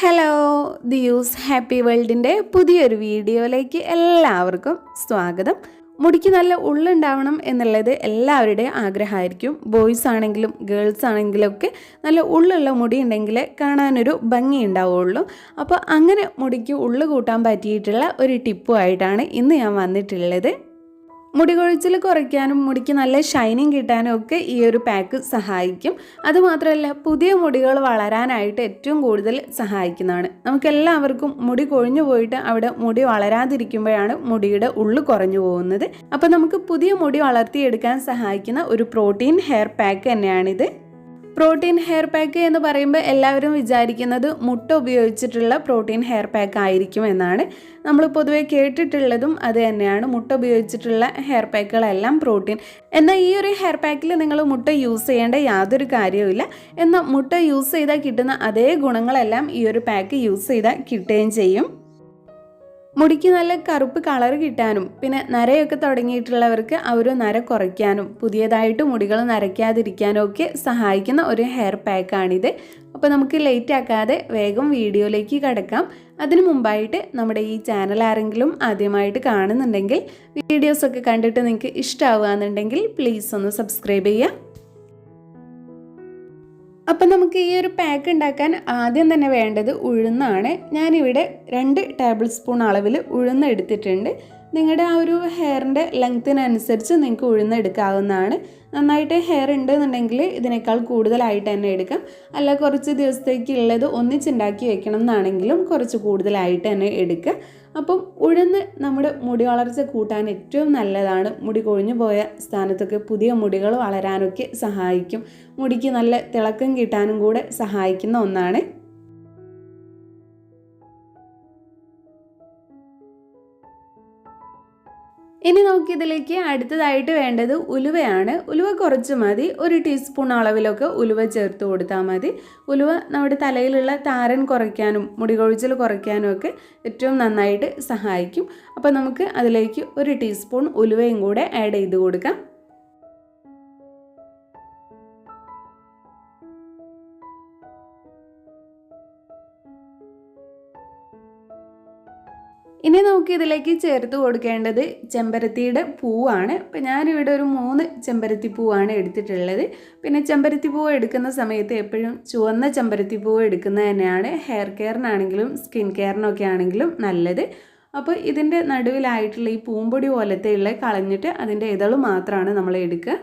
Hello ദിയൂസ് happy വേൾഡിൻ്റെ പുതിയൊരു വീഡിയോയിലേക്ക് എല്ലാവർക്കും സ്വാഗതം. മുടിക്ക് നല്ല ഉള്ളുണ്ടാവണം എന്നുള്ളത് എല്ലാവരുടെയും ആഗ്രഹമായിരിക്കും. ബോയ്സ് ആണെങ്കിലും ഗേൾസ് ആണെങ്കിലും ഒക്കെ നല്ല ഉള്ളുള്ള മുടി ഉണ്ടെങ്കിൽ കാണാനൊരു ഭംഗി ഉണ്ടാവുള്ളൂ. അപ്പോൾ അങ്ങനെ മുടിക്ക് ഉള്ളു കൂട്ടാൻ പറ്റിയിട്ടുള്ള ഒരു ടിപ്പുമായിട്ടാണ് ഇന്ന് ഞാൻ വന്നിട്ടുള്ളത്. മുടി കൊഴിച്ചിൽ കുറയ്ക്കാനും മുടിക്ക് നല്ല ഷൈനിങ് കിട്ടാനും ഒക്കെ ഈ ഒരു പാക്ക് സഹായിക്കും. അതുമാത്രമല്ല പുതിയ മുടികൾ വളരാനായിട്ട് ഏറ്റവും കൂടുതൽ സഹായിക്കുന്നതാണ്. നമുക്കെല്ലാവർക്കും മുടി കൊഴിഞ്ഞു പോയിട്ട് അവിടെ മുടി വളരാതിരിക്കുമ്പോഴാണ് മുടിയുടെ ഉള്ളു കുറഞ്ഞു പോകുന്നത്. അപ്പോൾ നമുക്ക് പുതിയ മുടി വളർത്തിയെടുക്കാൻ സഹായിക്കുന്ന ഒരു പ്രോട്ടീൻ ഹെയർ പാക്ക് തന്നെയാണിത്. പ്രോട്ടീൻ ഹെയർ പാക്ക് എന്ന് പറയുമ്പോൾ എല്ലാവരും വിചാരിക്കുന്നത് മുട്ട ഉപയോഗിച്ചിട്ടുള്ള പ്രോട്ടീൻ ഹെയർ പാക്ക് ആയിരിക്കും എന്നാണ്. നമ്മൾ പൊതുവെ കേട്ടിട്ടുള്ളതും അത് തന്നെയാണ്. മുട്ട ഉപയോഗിച്ചിട്ടുള്ള ഹെയർ പാക്കുകളെല്ലാം പ്രോട്ടീൻ. എന്നാൽ ഈ ഒരു ഹെയർ പാക്കിൽ നിങ്ങൾ മുട്ട യൂസ് ചെയ്യേണ്ട യാതൊരു കാര്യവുമില്ല. എന്നാൽ മുട്ട യൂസ് ചെയ്താൽ കിട്ടുന്ന അതേ ഗുണങ്ങളെല്ലാം ഈ ഒരു പാക്ക് യൂസ് ചെയ്താൽ കിട്ടുകയും ചെയ്യും. മുടിക്ക് നല്ല കറുപ്പ് കളർ കിട്ടാനും പിന്നെ നരയൊക്കെ തുടങ്ങിയിട്ടുള്ളവർക്ക് ആ ഒരു നര കുറയ്ക്കാനും പുതിയതായിട്ട് മുടികൾ നരയ്ക്കാതിരിക്കാനും ഒക്കെ സഹായിക്കുന്ന ഒരു ഹെയർ പാക്കാണിത്. അപ്പോൾ നമുക്ക് ലേറ്റ് ആക്കാതെ വേഗം വീഡിയോയിലേക്ക് കടക്കാം. അതിനു മുമ്പായിട്ട് നമ്മുടെ ഈ ചാനൽ ആരെങ്കിലും ആദ്യമായിട്ട് കാണുന്നുണ്ടെങ്കിൽ വീഡിയോസൊക്കെ കണ്ടിട്ട് നിങ്ങൾക്ക് ഇഷ്ടമാവുകയെന്നുണ്ടെങ്കിൽ പ്ലീസ് ഒന്ന് സബ്സ്ക്രൈബ് ചെയ്യുക. അപ്പം നമുക്ക് ഈ ഒരു പാക്ക് ഉണ്ടാക്കാൻ ആദ്യം തന്നെ വേണ്ടത് ഉഴുന്നാണ്. ഞാനിവിടെ 2 ടേബിൾ സ്പൂൺ അളവിൽ ഉഴുന്ന് എടുത്തിട്ടുണ്ട്. നിങ്ങളുടെ ആ ഒരു ഹെയറിൻ്റെ ലെങ്ത്തിനനുസരിച്ച് നിങ്ങൾക്ക് ഉഴുന്ന് എടുക്കാവുന്നതാണ്. നന്നായിട്ട് ഹെയർ ഉണ്ടെന്നുണ്ടെങ്കിൽ ഇതിനേക്കാൾ കൂടുതലായിട്ട് തന്നെ എടുക്കാം. അല്ല കുറച്ച് ദിവസത്തേക്കുള്ളത് ഒന്നിച്ചുണ്ടാക്കി വെക്കണം എന്നാണെങ്കിലും കുറച്ച് കൂടുതലായിട്ട് തന്നെ എടുക്കുക. അപ്പം ഉഴുന്ന് നമ്മുടെ മുടി വളർച്ച കൂട്ടാൻ ഏറ്റവും നല്ലതാണ്. മുടി കൊഴിഞ്ഞു പോയ സ്ഥാനത്തൊക്കെ പുതിയ മുടികൾ വളരാനൊക്കെ സഹായിക്കും. മുടിക്ക് നല്ല തിളക്കം കിട്ടാനും കൂടെ സഹായിക്കുന്ന ഒന്നാണ്. ഇനി നമുക്കിതിലേക്ക് അടുത്തതായിട്ട് വേണ്ടത് ഉലുവയാണ്. ഉലുവ കുറച്ച് മതി. 1 ടീസ്പൂൺ അളവിലൊക്കെ ഉലുവ ചേർത്ത് കൊടുത്താൽ മതി. ഉലുവ നമ്മുടെ തലയിലുള്ള താരൻ കുറയ്ക്കാനും മുടി കൊഴിച്ചിൽ കുറയ്ക്കാനും ഒക്കെ ഏറ്റവും നന്നായിട്ട് സഹായിക്കും. അപ്പോൾ നമുക്ക് അതിലേക്ക് 1 ടീസ്പൂൺ ഉലുവയും കൂടെ ആഡ് ചെയ്ത് കൊടുക്കാം. ഇനി നമുക്ക് ഇതിലേക്ക് ചേർത്ത് കൊടുക്കേണ്ടത് ചെമ്പരത്തിയുടെ പൂവാണ്. അപ്പോൾ ഞാനിവിടെ ഒരു 3 ചെമ്പരത്തി പൂവാണ് എടുത്തിട്ടുള്ളത്. പിന്നെ ചെമ്പരത്തി പൂവ് എടുക്കുന്ന സമയത്ത് എപ്പോഴും ചുവന്ന ചെമ്പരത്തി പൂവ് എടുക്കുന്നത് തന്നെയാണ് ഹെയർ കെയറിനാണെങ്കിലും സ്കിൻ കെയറിനൊക്കെ ആണെങ്കിലും നല്ലത്. അപ്പോൾ ഇതിൻ്റെ നടുവിലായിട്ടുള്ള ഈ പൂമ്പൊടി പോലത്തെ ഉള്ള കളഞ്ഞിട്ട് അതിൻ്റെ ഇതള് മാത്രമാണ് നമ്മൾ എടുക്കുക.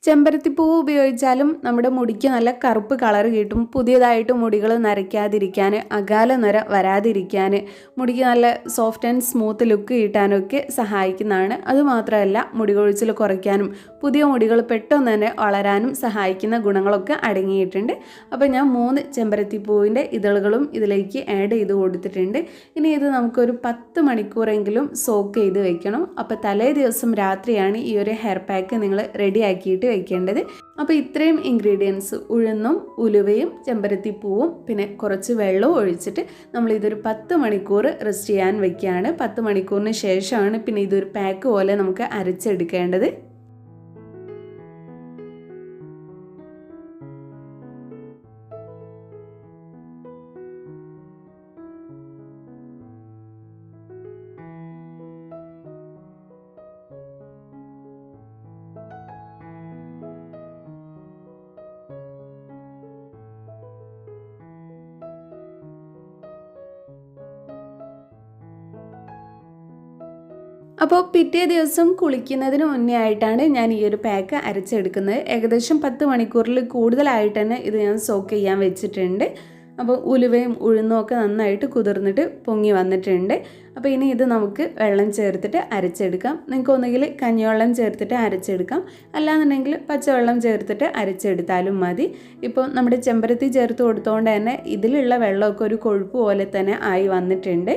ചെമ്പരത്തിപ്പൂവ് ഉപയോഗിച്ചാലും നമ്മുടെ മുടിക്ക് നല്ല കറുപ്പ് കളർ കിട്ടും. പുതിയതായിട്ട് മുടികൾ നരയ്ക്കാതിരിക്കാൻ, അകാല നര വരാതിരിക്കാൻ, മുടിക്ക് നല്ല സോഫ്റ്റ് ആൻഡ് സ്മൂത്ത് ലുക്ക് കിട്ടാനൊക്കെ സഹായിക്കുന്നതാണ്. അതുമാത്രമല്ല മുടി കൊഴിച്ചിൽ കുറയ്ക്കാനും പുതിയ മുടികൾ പെട്ടെന്ന് തന്നെ വളരാനും സഹായിക്കുന്ന ഗുണങ്ങളൊക്കെ അടങ്ങിയിട്ടുണ്ട്. അപ്പോൾ ഞാൻ 3 ചെമ്പരത്തിപ്പൂവിൻ്റെ ഇതളുകളും ഇതിലേക്ക് ആഡ് ചെയ്ത് കൊടുത്തിട്ടുണ്ട്. ഇനി ഇത് നമുക്കൊരു 10 മണിക്കൂറെങ്കിലും സോക്ക് ചെയ്ത് വെക്കണം. അപ്പോൾ തലേ ദിവസം രാത്രിയാണ് ഈ ഒരു ഹെയർ പാക്ക് നിങ്ങൾ റെഡിയാക്കിയിട്ട് വെക്കേണ്ടത്. അപ്പോൾ ഇത്രയും ഇൻഗ്രീഡിയൻസ് ഉഴുന്നും ഉലുവയും ചെമ്പരത്തിപ്പൂവും പിന്നെ കുറച്ച് വെള്ളവും ഒഴിച്ചിട്ട് നമ്മൾ ഇതൊരു 10 മണിക്കൂർ റെസ്റ്റ് ചെയ്യാൻ വെക്കുകയാണ്. 10 മണിക്കൂറിന് ശേഷമാണ് പിന്നെ ഇതൊരു പാക്ക് പോലെ നമുക്ക് അരച്ചെടുക്കേണ്ടത്. അപ്പോൾ പിറ്റേ ദിവസം കുളിക്കുന്നതിന് മുന്നേ ആയിട്ടാണ് ഞാൻ ഈ ഒരു പാക്ക് അരച്ചെടുക്കുന്നത്. ഏകദേശം 10 മണിക്കൂറിൽ കൂടുതലായിട്ട് തന്നെ ഇത് ഞാൻ സോക്ക് ചെയ്യാൻ വെച്ചിട്ടുണ്ട്. അപ്പോൾ ഉലുവയും ഉഴുന്നും ഒക്കെ നന്നായിട്ട് കുതിർന്നിട്ട് പൊങ്ങി വന്നിട്ടുണ്ട്. അപ്പോൾ ഇനി ഇത് നമുക്ക് വെള്ളം ചേർത്തിട്ട് അരച്ചെടുക്കാം. നിങ്ങൾക്ക് ഒന്നുകിൽ കഞ്ഞിവെള്ളം ചേർത്തിട്ട് അരച്ചെടുക്കാം, അല്ലാന്നുണ്ടെങ്കിൽ പച്ചവെള്ളം ചേർത്തിട്ട് അരച്ചെടുത്താലും മതി. ഇപ്പോൾ നമ്മുടെ ചെമ്പരത്തി ചേർത്ത് കൊടുത്തുകൊണ്ട് തന്നെ ഇതിലുള്ള വെള്ളമൊക്കെ ഒരു കൊഴുപ്പ് പോലെ തന്നെ ആയി വന്നിട്ടുണ്ട്.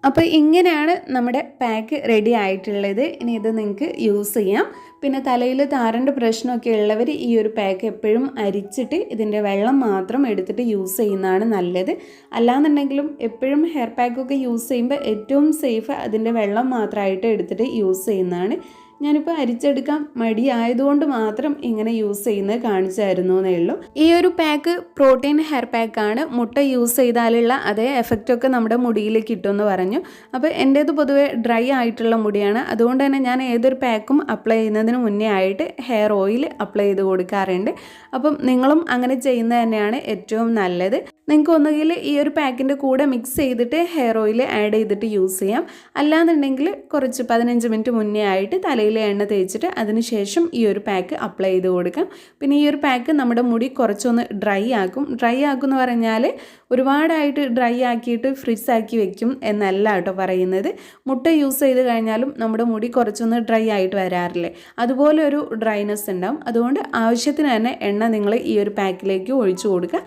അപ്പോൾ ഇങ്ങനെയാണ് നമ്മുടെ പാക്ക് റെഡി ആയിട്ടുള്ളത്. ഇനി ഇത് നിങ്ങൾക്ക് യൂസ് ചെയ്യാം. പിന്നെ തലയിൽ താരൻ്റെ പ്രശ്നമൊക്കെ ഉള്ളവർ ഈ ഒരു പാക്ക് എപ്പോഴും അരിച്ചിട്ട് ഇതിൻ്റെ വെള്ളം മാത്രം എടുത്തിട്ട് യൂസ് ചെയ്യുന്നതാണ് നല്ലത്. അല്ലാന്നുണ്ടെങ്കിലും എപ്പോഴും ഹെയർ പാക്കൊക്കെ യൂസ് ചെയ്യുമ്പോൾ ഏറ്റവും സേഫ് അതിൻ്റെ വെള്ളം മാത്രമായിട്ട് എടുത്തിട്ട് യൂസ് ചെയ്യുന്നതാണ്. ഞാനിപ്പോൾ അരിച്ചെടുക്കാൻ മടിയായതുകൊണ്ട് മാത്രം ഇങ്ങനെ യൂസ് ചെയ്യുന്നത് കാണിച്ചു തരുന്നു എന്നേ ഉള്ളൂ. ഈ ഒരു പാക്ക് പ്രോട്ടീൻ ഹെയർ പാക്കാണ്. മുട്ട യൂസ് ചെയ്താലുള്ള അതേ എഫക്റ്റൊക്കെ നമ്മുടെ മുടിയിൽ കിട്ടുമെന്ന് പറഞ്ഞു. അപ്പോൾ എൻ്റേത് പൊതുവേ ഡ്രൈ ആയിട്ടുള്ള മുടിയാണ്. അതുകൊണ്ട് തന്നെ ഞാൻ ഏതൊരു പാക്കും അപ്ലൈ ചെയ്യുന്നതിന് മുന്നേ ആയിട്ട് ഹെയർ ഓയിൽ അപ്ലൈ ചെയ്ത് കൊടുക്കാറുണ്ട്. അപ്പം നിങ്ങളും അങ്ങനെ ചെയ്യുന്നത് തന്നെയാണ് ഏറ്റവും നല്ലത്. നിങ്ങൾക്ക് ഒന്നുകിൽ ഈ ഒരു പാക്കിൻ്റെ കൂടെ മിക്സ് ചെയ്തിട്ട് ഹെയർ ഓയിൽ ആഡ് ചെയ്തിട്ട് യൂസ് ചെയ്യാം. അല്ലാന്നുണ്ടെങ്കിൽ കുറച്ച് 15 മിനിറ്റ് മുന്നേ ആയിട്ട് തലയിൽ എണ്ണ തേച്ചിട്ട് അതിനുശേഷം ഈ ഒരു പാക്ക് അപ്ലൈ ചെയ്ത് കൊടുക്കാം. പിന്നെ ഈ ഒരു പാക്ക് നമ്മുടെ മുടി കുറച്ചൊന്ന് ഡ്രൈ ആക്കും. ഡ്രൈ ആക്കും എന്ന് പറഞ്ഞാൽ ഒരുപാടായിട്ട് ഡ്രൈ ആക്കിയിട്ട് ഫ്രിസ് ആക്കി വെക്കും എന്നല്ല കേട്ടോ പറയുന്നത്. മുട്ട യൂസ് ചെയ്ത് കഴിഞ്ഞാലും നമ്മുടെ മുടി കുറച്ചൊന്ന് ഡ്രൈ ആയിട്ട് വരാറില്ലേ, അതുപോലെ ഒരു ഡ്രൈനെസ് ഉണ്ടാവും. അതുകൊണ്ട് ആവശ്യത്തിന് തന്നെ എണ്ണ നിങ്ങൾ ഈ ഒരു പാക്കിലേക്ക് ഒഴിച്ചു കൊടുക്കുക.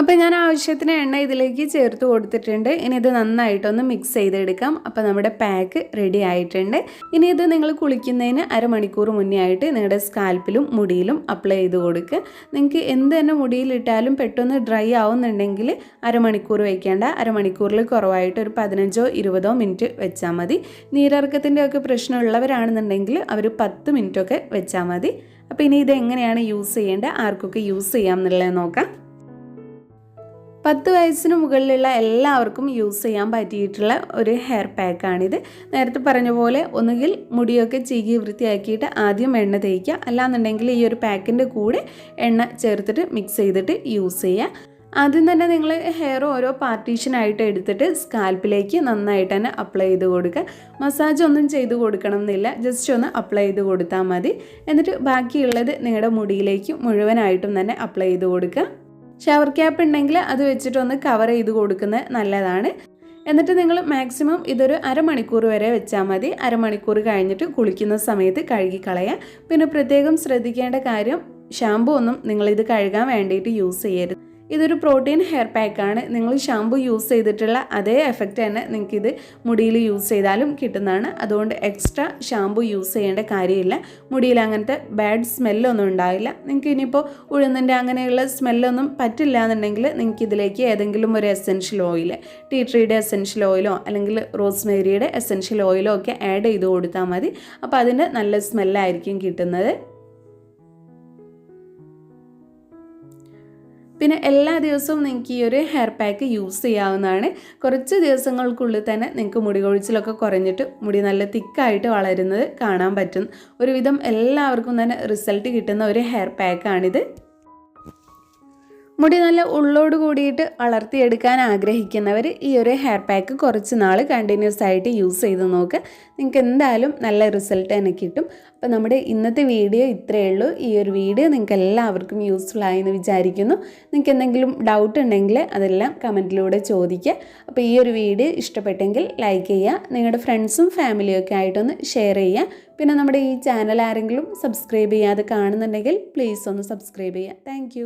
അപ്പോൾ ഞാൻ ആവശ്യത്തിന് എണ്ണ ഇതിലേക്ക് ചേർത്ത് കൊടുത്തിട്ടുണ്ട്. ഇനി ഇത് നന്നായിട്ടൊന്ന് മിക്സ് ചെയ്തെടുക്കാം. അപ്പോൾ നമ്മുടെ പാക്ക് റെഡി ആയിട്ടുണ്ട്. ഇനി ഇത് നിങ്ങൾ കുളിക്കുന്നതിന് അരമണിക്കൂർ മുന്നേ ആയിട്ട് നിങ്ങളുടെ സ്കാൽപ്പിലും മുടിയിലും അപ്ലൈ ചെയ്ത് കൊടുക്കുക. നിങ്ങൾക്ക് എന്ത് തന്നെ മുടിയിലിട്ടാലും പെട്ടെന്ന് ഡ്രൈ ആവുന്നുണ്ടെങ്കിൽ അരമണിക്കൂർ വയ്ക്കേണ്ട, അരമണിക്കൂറിൽ കുറവായിട്ട് ഒരു 15-20 മിനിറ്റ് വെച്ചാൽ മതി. നീരിറക്കത്തിൻ്റെ ഒക്കെ പ്രശ്നമുള്ളവരാണെന്നുണ്ടെങ്കിൽ അവർ 10 മിനിറ്റൊക്കെ വെച്ചാൽ മതി. അപ്പോൾ ഇനി ഇത് എങ്ങനെയാണ് യൂസ് ചെയ്യേണ്ടത്, ആർക്കൊക്കെ യൂസ് ചെയ്യാം എന്നുള്ളത് നോക്കാം. 10 വയസ്സിന് മുകളിലുള്ള എല്ലാവർക്കും യൂസ് ചെയ്യാൻ പറ്റിയിട്ടുള്ള ഒരു ഹെയർ പാക്കാണിത്. നേരത്തെ പറഞ്ഞ പോലെ ഒന്നുകിൽ മുടിയൊക്കെ ചീകി വൃത്തിയാക്കിയിട്ട് ആദ്യം എണ്ണ തേക്കുക, അല്ലാന്നുണ്ടെങ്കിൽ ഈ ഒരു പാക്കിൻ്റെ കൂടെ എണ്ണ ചേർത്തിട്ട് മിക്സ് ചെയ്തിട്ട് യൂസ് ചെയ്യുക. ആദ്യം തന്നെ നിങ്ങൾ ഹെയർ ഓരോ പാർട്ടീഷനായിട്ട് എടുത്തിട്ട് സ്കാൽപ്പിലേക്ക് നന്നായിട്ട് തന്നെ അപ്ലൈ ചെയ്ത് കൊടുക്കുക. മസാജ് ഒന്നും ചെയ്ത് കൊടുക്കണം എന്നില്ല, ജസ്റ്റ് ഒന്ന് അപ്ലൈ ചെയ്ത് കൊടുത്താൽ മതി. എന്നിട്ട് ബാക്കിയുള്ളത് നിങ്ങളുടെ മുടിയിലേക്ക് മുഴുവനായിട്ടും തന്നെ അപ്ലൈ ചെയ്ത് കൊടുക്കുക. ഷവർ ക്യാപ്പ് ഉണ്ടെങ്കിൽ അത് വെച്ചിട്ടൊന്ന് കവർ ചെയ്ത് കൊടുക്കുന്നത് നല്ലതാണ്. എന്നിട്ട് നിങ്ങൾ മാക്സിമം ഇതൊരു അരമണിക്കൂർ വരെ വെച്ചാൽ മതി. അരമണിക്കൂർ കഴിഞ്ഞിട്ട് കുളിക്കുന്ന സമയത്ത് കഴുകി കളയുക. പിന്നെ പ്രത്യേകം ശ്രദ്ധിക്കേണ്ട കാര്യം, ഷാമ്പു ഒന്നും നിങ്ങളിത് കഴുകാൻ വേണ്ടിയിട്ട് യൂസ് ചെയ്യരുത്. ഇതൊരു പ്രോട്ടീൻ ഹെയർ പാക്കാണ്. നിങ്ങൾ ഷാമ്പു യൂസ് ചെയ്തിട്ടുള്ള അതേ എഫക്റ്റ് തന്നെ നിങ്ങൾക്കിത് മുടിയിൽ യൂസ് ചെയ്താലും കിട്ടുന്നതാണ്. അതുകൊണ്ട് എക്സ്ട്രാ ഷാമ്പു യൂസ് ചെയ്യേണ്ട കാര്യമില്ല. മുടിയിൽ അങ്ങനത്തെ ബാഡ് സ്മെല്ലൊന്നും ഉണ്ടാവില്ല. നിങ്ങൾക്ക് ഇനിയിപ്പോൾ ഉഴുന്നിൻ്റെ അങ്ങനെയുള്ള സ്മെല്ലൊന്നും പറ്റില്ല എന്നുണ്ടെങ്കിൽ നിങ്ങൾക്ക് ഇതിലേക്ക് ഏതെങ്കിലും ഒരു എസെൻഷ്യൽ ഓയിൽ, ടീ ട്രീയുടെ എസെൻഷ്യൽ ഓയിലോ അല്ലെങ്കിൽ റോസ്മേരിയുടെ എസെൻഷ്യൽ ഓയിലോ ഒക്കെ ആഡ് ചെയ്ത് കൊടുത്താൽ മതി. അപ്പോൾ അതിൻ്റെ നല്ല സ്മെല്ലായിരിക്കും കിട്ടുന്നത്. പിന്നെ എല്ലാ ദിവസവും നിങ്ങൾക്ക് ഈ ഒരു ഹെയർ പാക്ക് യൂസ് ചെയ്യാവുന്നതാണ്. കുറച്ച് ദിവസങ്ങൾക്കുള്ളിൽ തന്നെ നിങ്ങൾക്ക് മുടി കൊഴിച്ചിലൊക്കെ കുറഞ്ഞിട്ട് മുടി നല്ല തിക്കായിട്ട് വളരുന്നത് കാണാൻ പറ്റും. ഒരുവിധം എല്ലാവർക്കും തന്നെ റിസൾട്ട് കിട്ടുന്ന ഒരു ഹെയർ പാക്കാണിത്. മുടി നല്ല ഉള്ളോട് കൂടിയിട്ട് വളർത്തിയെടുക്കാൻ ആഗ്രഹിക്കുന്നവർ ഈ ഒരു ഹെയർ പാക്ക് കുറച്ച് നാൾ കണ്ടിന്യൂസ് ആയിട്ട് യൂസ് ചെയ്ത് നോക്കുക. നിങ്ങൾക്ക് എന്തായാലും നല്ല റിസൾട്ട് തന്നെ കിട്ടും. അപ്പോൾ നമ്മുടെ ഇന്നത്തെ വീഡിയോ ഇത്രയേ ഉള്ളൂ. ഈ ഒരു വീഡിയോ നിങ്ങൾക്ക് എല്ലാവർക്കും യൂസ്ഫുൾ ആയെന്ന് വിചാരിക്കുന്നു. നിങ്ങൾക്ക് എന്തെങ്കിലും ഡൗട്ട് ഉണ്ടെങ്കിൽ അതെല്ലാം കമൻറ്റിലൂടെ ചോദിക്കുക. അപ്പോൾ ഈ ഒരു വീഡിയോ ഇഷ്ടപ്പെട്ടെങ്കിൽ ലൈക്ക് ചെയ്യുക, നിങ്ങളുടെ ഫ്രണ്ട്സും ഫാമിലിയും ഒക്കെ ആയിട്ടൊന്ന് ഷെയർ ചെയ്യുക. പിന്നെ നമ്മുടെ ഈ ചാനൽ ആരെങ്കിലും സബ്സ്ക്രൈബ് ചെയ്യാതെ കാണുന്നുണ്ടെങ്കിൽ പ്ലീസ് ഒന്ന് സബ്സ്ക്രൈബ് ചെയ്യുക. താങ്ക്